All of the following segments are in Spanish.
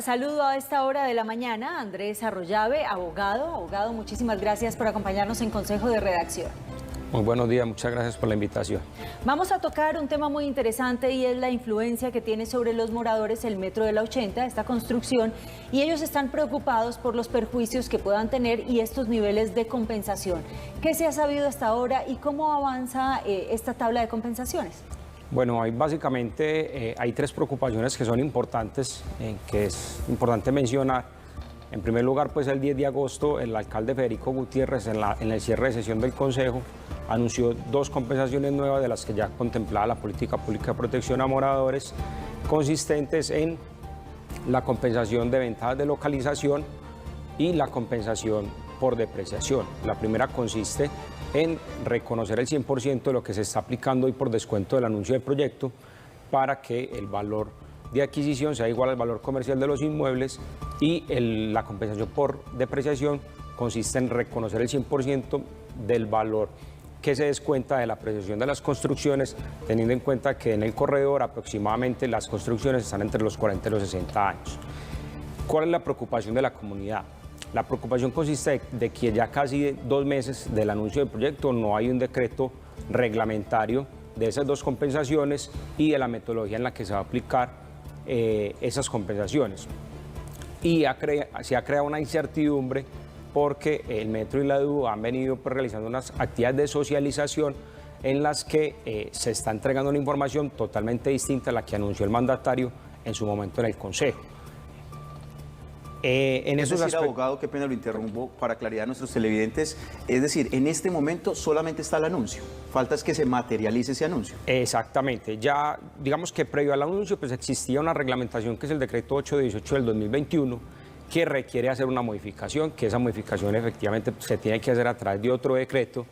Saludo a esta hora de la mañana a Andrés Arroyave, abogado. Abogado, muchísimas gracias por acompañarnos en Consejo de Redacción. Muy buenos días, muchas gracias por la invitación. Vamos a tocar un tema muy interesante y es la influencia que tiene sobre los moradores el Metro de la 80, esta construcción, y ellos están preocupados por los perjuicios que puedan tener y estos niveles de compensación. ¿Qué se ha sabido hasta ahora y cómo avanza esta tabla de compensaciones? Bueno, básicamente hay tres preocupaciones que son importantes, que es importante mencionar. En primer lugar, pues el 10 de agosto, el alcalde Federico Gutiérrez, en el cierre de sesión del Consejo, anunció dos compensaciones nuevas de las que ya contemplaba la política pública de protección a moradores, consistentes en la compensación de ventajas de localización y la compensación por depreciación. La primera consiste en reconocer el 100% de lo que se está aplicando hoy por descuento del anuncio del proyecto para que el valor de adquisición sea igual al valor comercial de los inmuebles, y la compensación por depreciación consiste en reconocer el 100% del valor que se descuenta de la apreciación de las construcciones, teniendo en cuenta que en el corredor aproximadamente las construcciones están entre los 40 y los 60 años. ¿Cuál es la preocupación de la comunidad? La preocupación consiste de que ya casi 2 meses del anuncio del proyecto no hay un decreto reglamentario de esas dos compensaciones y de la metodología en la que se va a aplicar esas compensaciones. Y se ha creado una incertidumbre porque el Metro y la DU han venido realizando unas actividades de socialización en las que se está entregando una información totalmente distinta a la que anunció el mandatario en su momento en el Consejo. Abogado, qué pena lo interrumpo para claridad a nuestros televidentes. Es decir, en este momento solamente está el anuncio, falta es que se materialice ese anuncio. Exactamente, ya digamos que previo al anuncio pues existía una reglamentación que es el decreto 818 del 2021 que requiere hacer una modificación, que esa modificación efectivamente se tiene que hacer a través de otro decreto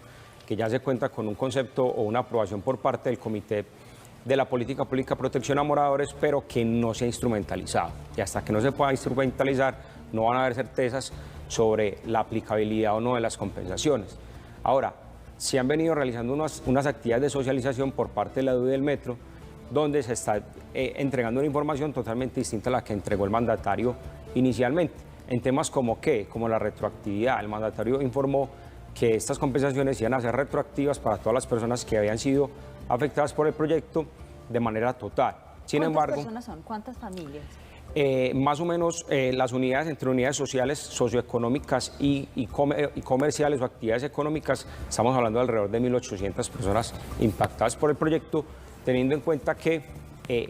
que ya se cuenta con un concepto o una aprobación por parte del Comité de la Política Pública de Protección a Moradores, pero que no se ha instrumentalizado. Y hasta que no se pueda instrumentalizar, no van a haber certezas sobre la aplicabilidad o no de las compensaciones. Ahora, se han venido realizando unas actividades de socialización por parte de la DU y del Metro, donde se está entregando una información totalmente distinta a la que entregó el mandatario inicialmente, en temas como la retroactividad. El mandatario informó que estas compensaciones iban a ser retroactivas para todas las personas que habían sido afectadas por el proyecto de manera total. Sin embargo, ¿cuántas personas son? ¿Cuántas familias? Más o menos las unidades, entre unidades sociales, socioeconómicas y comerciales o actividades económicas, estamos hablando de alrededor de 1.800 personas impactadas por el proyecto, teniendo en cuenta que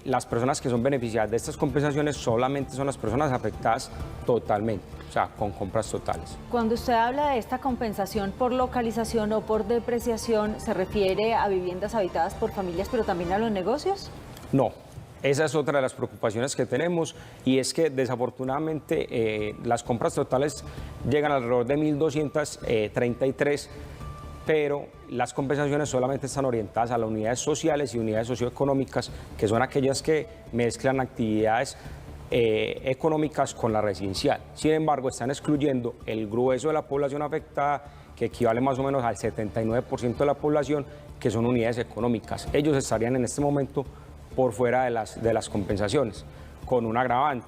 las personas que son beneficiadas de estas compensaciones solamente son las personas afectadas totalmente, o sea, con compras totales. Cuando usted habla de esta compensación por localización o por depreciación, ¿se refiere a viviendas habitadas por familias, pero también a los negocios? No, esa es otra de las preocupaciones que tenemos, y es que desafortunadamente las compras totales llegan alrededor de 1.233, pero las compensaciones solamente están orientadas a las unidades sociales y unidades socioeconómicas, que son aquellas que mezclan actividades económicas con la residencial. Sin embargo, están excluyendo el grueso de la población afectada, que equivale más o menos al 79% de la población, que son unidades económicas. Ellos estarían en este momento por fuera de las compensaciones, con un agravante.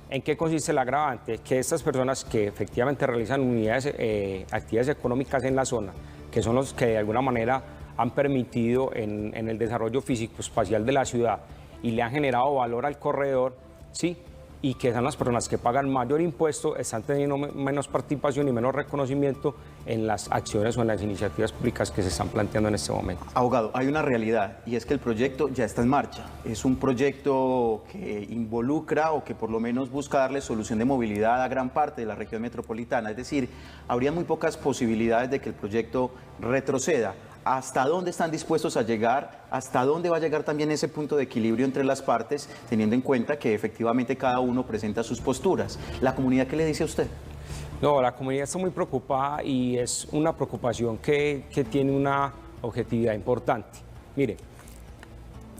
¿En qué consiste el agravante? Que estas personas que efectivamente realizan actividades económicas en la zona, que son los que de alguna manera han permitido en el desarrollo físico-espacial de la ciudad y le han generado valor al corredor, ¿sí?, y que son las personas que pagan mayor impuesto, están teniendo menos participación y menos reconocimiento en las acciones o en las iniciativas públicas que se están planteando en este momento. Abogado, hay una realidad, y es que el proyecto ya está en marcha. Es un proyecto que involucra o que por lo menos busca darle solución de movilidad a gran parte de la región metropolitana. Es decir, habría muy pocas posibilidades de que el proyecto retroceda. ¿Hasta dónde están dispuestos a llegar? ¿Hasta dónde va a llegar también ese punto de equilibrio entre las partes, teniendo en cuenta que efectivamente cada uno presenta sus posturas? ¿La comunidad qué le dice a usted? No, la comunidad está muy preocupada, y es una preocupación que tiene una objetividad importante. Mire,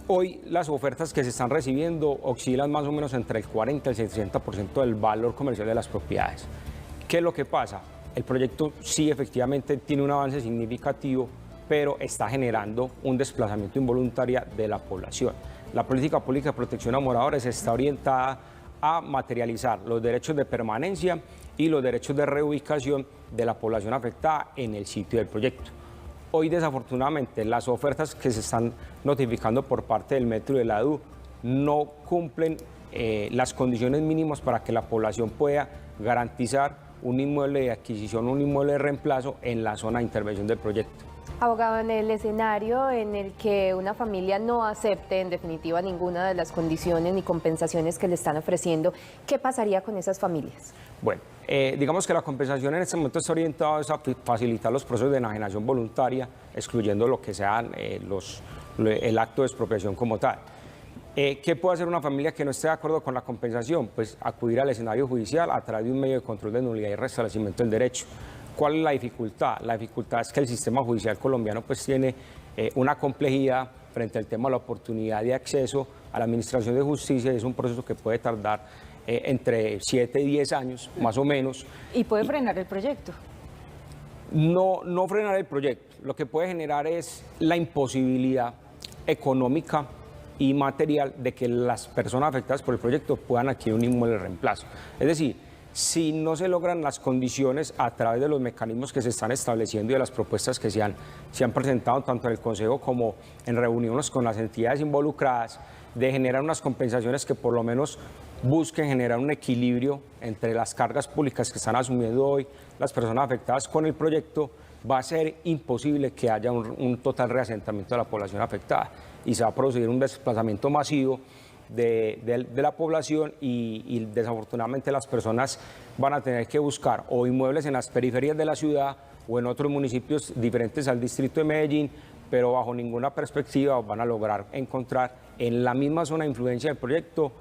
hoy las ofertas que se están recibiendo oscilan más o menos entre el 40 y el 60% del valor comercial de las propiedades. ¿Qué es lo que pasa? El proyecto sí efectivamente tiene un avance significativo, pero está generando un desplazamiento involuntario de la población. La política pública de protección a moradores está orientada a materializar los derechos de permanencia y los derechos de reubicación de la población afectada en el sitio del proyecto. Hoy, desafortunadamente, las ofertas que se están notificando por parte del Metro y de la DU no cumplen las condiciones mínimas para que la población pueda garantizar un inmueble de adquisición, un inmueble de reemplazo en la zona de intervención del proyecto. Abogado, en el escenario en el que una familia no acepte en definitiva ninguna de las condiciones ni compensaciones que le están ofreciendo, ¿qué pasaría con esas familias? Bueno, digamos que la compensación en este momento está orientada a facilitar los procesos de enajenación voluntaria, excluyendo lo que sean el acto de expropiación como tal. ¿Qué puede hacer una familia que no esté de acuerdo con la compensación? Pues acudir al escenario judicial a través de un medio de control de nulidad y restablecimiento del derecho. ¿Cuál es la dificultad? La dificultad es que el sistema judicial colombiano pues tiene una complejidad frente al tema de la oportunidad de acceso a la administración de justicia. Es un proceso que puede tardar entre 7 y 10 años, más o menos. ¿Y puede frenar el proyecto? No frenar el proyecto. Lo que puede generar es la imposibilidad económica y material de que las personas afectadas por el proyecto puedan adquirir un inmueble de reemplazo. Es decir, si no se logran las condiciones a través de los mecanismos que se están estableciendo y de las propuestas que se han presentado tanto en el Consejo como en reuniones con las entidades involucradas, de generar unas compensaciones que por lo menos busquen generar un equilibrio entre las cargas públicas que están asumiendo hoy las personas afectadas con el proyecto, va a ser imposible que haya un total reasentamiento de la población afectada y se va a producir un desplazamiento masivo de la población y desafortunadamente las personas van a tener que buscar o inmuebles en las periferias de la ciudad o en otros municipios diferentes al distrito de Medellín, pero bajo ninguna perspectiva van a lograr encontrar en la misma zona de influencia del proyecto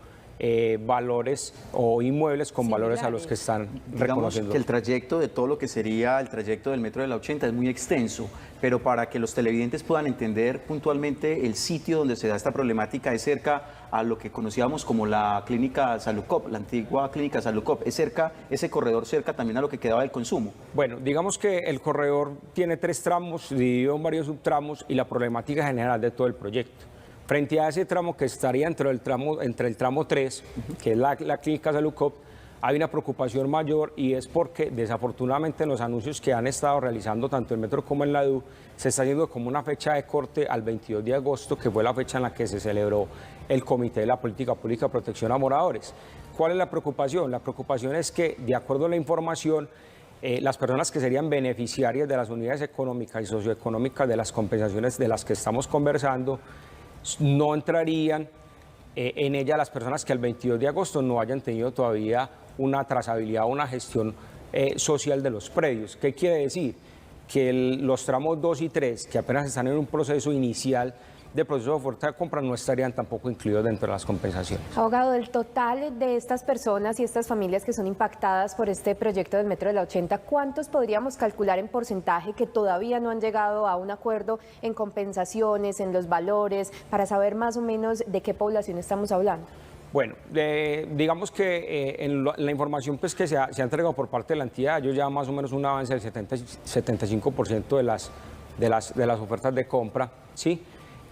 valores o inmuebles con valores a los que están reconociendo. Digamos que el trayecto de todo lo que sería el trayecto del Metro de la 80 es muy extenso, pero para que los televidentes puedan entender puntualmente, el sitio donde se da esta problemática es cerca a lo que conocíamos como la clínica Salucop, la antigua clínica Salucop. Es cerca, ese corredor cerca también a lo que quedaba del consumo. Bueno, digamos que el corredor tiene 3 tramos, dividido en varios subtramos y la problemática general de todo el proyecto. Frente a ese tramo que estaría entre el tramo 3, que es la clínica Salucop, hay una preocupación mayor y es porque desafortunadamente en los anuncios que han estado realizando tanto el Metro como en la DU, se está haciendo como una fecha de corte al 22 de agosto, que fue la fecha en la que se celebró el Comité de la Política Pública de Protección a Moradores. ¿Cuál es la preocupación? La preocupación es que, de acuerdo a la información, las personas que serían beneficiarias de las unidades económicas y socioeconómicas de las compensaciones de las que estamos conversando, no entrarían en ella las personas que el 22 de agosto no hayan tenido todavía una trazabilidad o una gestión social de los predios. ¿Qué quiere decir? Que los tramos 2 y 3, que apenas están en un proceso inicial de proceso de oferta de compra, no estarían tampoco incluidos dentro de las compensaciones. Abogado, del total de estas personas y estas familias que son impactadas por este proyecto del Metro de la 80, ¿cuántos podríamos calcular en porcentaje que todavía no han llegado a un acuerdo en compensaciones, en los valores, para saber más o menos de qué población estamos hablando? Bueno, digamos que en la información pues, que se ha entregado por parte de la entidad, ellos ya más o menos un avance del 75% de las ofertas de compra, ¿sí?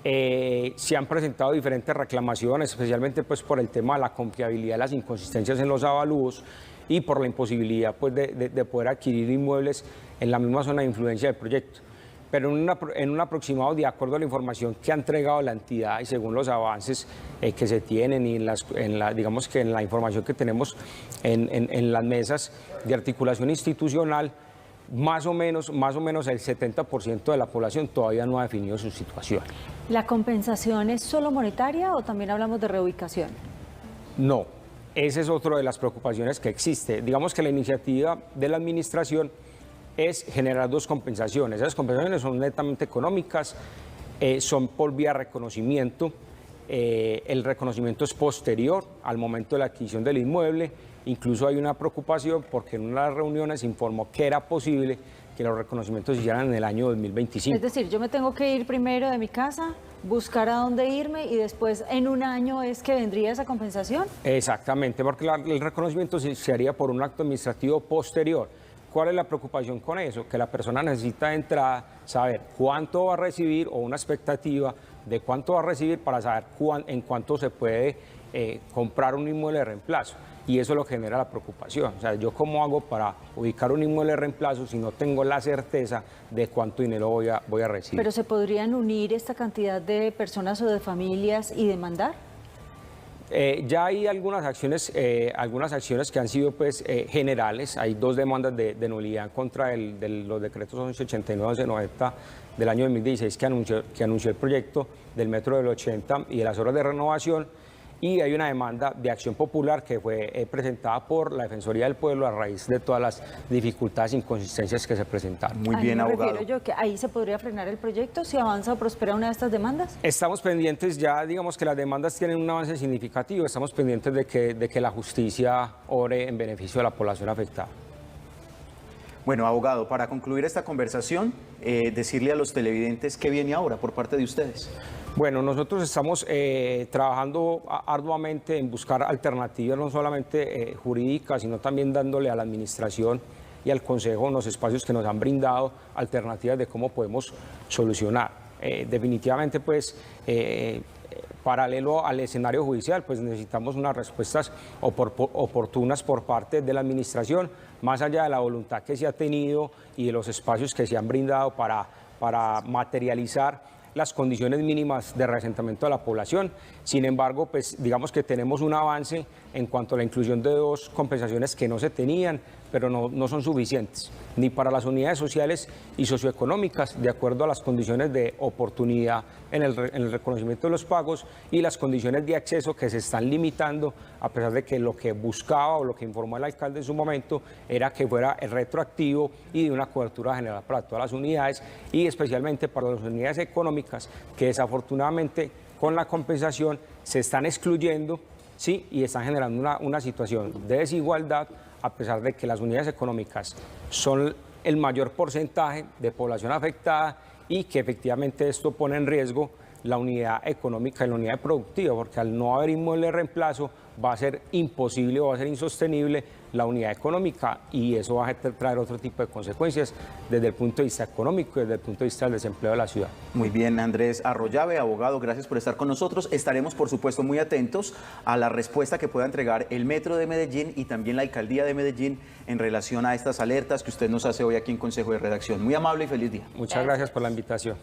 Se han presentado diferentes reclamaciones, especialmente pues, por el tema de la confiabilidad, las inconsistencias en los avalúos y por la imposibilidad pues, de poder adquirir inmuebles en la misma zona de influencia del proyecto. Pero en un aproximado, de acuerdo a la información que ha entregado la entidad y según los avances que se tienen y digamos que en la información que tenemos en las mesas de articulación institucional, más o menos el 70% de la población todavía no ha definido su situación. ¿La compensación es solo monetaria o también hablamos de reubicación? No, esa es otra de las preocupaciones que existe. Digamos que la iniciativa de la administración es generar 2 compensaciones. Esas compensaciones son netamente económicas, son por vía reconocimiento. El reconocimiento es posterior al momento de la adquisición del inmueble. Incluso hay una preocupación porque en una de las reuniones se informó que era posible que los reconocimientos se hicieran en el año 2025. Es decir, yo me tengo que ir primero de mi casa, buscar a dónde irme y después en un año es que vendría esa compensación. Exactamente, porque el reconocimiento se haría por un acto administrativo posterior. ¿Cuál es la preocupación con eso? Que la persona necesita de entrada saber cuánto va a recibir o una expectativa de cuánto va a recibir para saber en cuánto se puede comprar un inmueble de reemplazo. Y eso es lo que genera la preocupación. O sea, ¿yo cómo hago para ubicar un inmueble de reemplazo si no tengo la certeza de cuánto dinero voy a recibir? ¿Pero se podrían unir esta cantidad de personas o de familias y demandar? Ya hay algunas acciones que han sido pues, generales. Hay 2 demandas de nulidad en contra de los decretos 1189 y 1190 del año 2016 que anunció el proyecto del Metro del 80 y de las horas de renovación. Y hay una demanda de acción popular que fue presentada por la Defensoría del Pueblo a raíz de todas las dificultades e inconsistencias que se presentaron. Muy bien, abogado. Refiero yo que ahí se podría frenar el proyecto si avanza o prospera una de estas demandas. Estamos pendientes, ya digamos que las demandas tienen un avance significativo, estamos pendientes de que la justicia obre en beneficio de la población afectada. Bueno, abogado, para concluir esta conversación, decirle a los televidentes qué viene ahora por parte de ustedes. Bueno, nosotros estamos trabajando arduamente en buscar alternativas, no solamente jurídicas, sino también dándole a la administración y al Consejo los espacios que nos han brindado alternativas de cómo podemos solucionar. Definitivamente, pues, paralelo al escenario judicial, pues necesitamos unas respuestas oportunas por parte de la administración, más allá de la voluntad que se ha tenido y de los espacios que se han brindado para materializar las condiciones mínimas de reasentamiento de la población. Sin embargo, pues digamos que tenemos un avance en cuanto a la inclusión de 2 compensaciones que no se tenían, pero no son suficientes, ni para las unidades sociales y socioeconómicas, de acuerdo a las condiciones de oportunidad en el reconocimiento de los pagos y las condiciones de acceso que se están limitando, a pesar de que lo que buscaba o lo que informó el alcalde en su momento era que fuera el retroactivo y de una cobertura general para todas las unidades y especialmente para las unidades económicas que desafortunadamente con la compensación se están excluyendo, ¿sí? Y están generando una situación de desigualdad, a pesar de que las unidades económicas son el mayor porcentaje de población afectada y que efectivamente esto pone en riesgo la unidad económica y la unidad productiva, porque al no haber inmueble de reemplazo va a ser imposible o va a ser insostenible la unidad económica y eso va a traer otro tipo de consecuencias desde el punto de vista económico y desde el punto de vista del desempleo de la ciudad. Muy bien, Andrés Arroyave, abogado, gracias por estar con nosotros. Estaremos, por supuesto, muy atentos a la respuesta que pueda entregar el Metro de Medellín y también la Alcaldía de Medellín en relación a estas alertas que usted nos hace hoy aquí en Consejo de Redacción. Muy amable y feliz día. Muchas gracias por la invitación.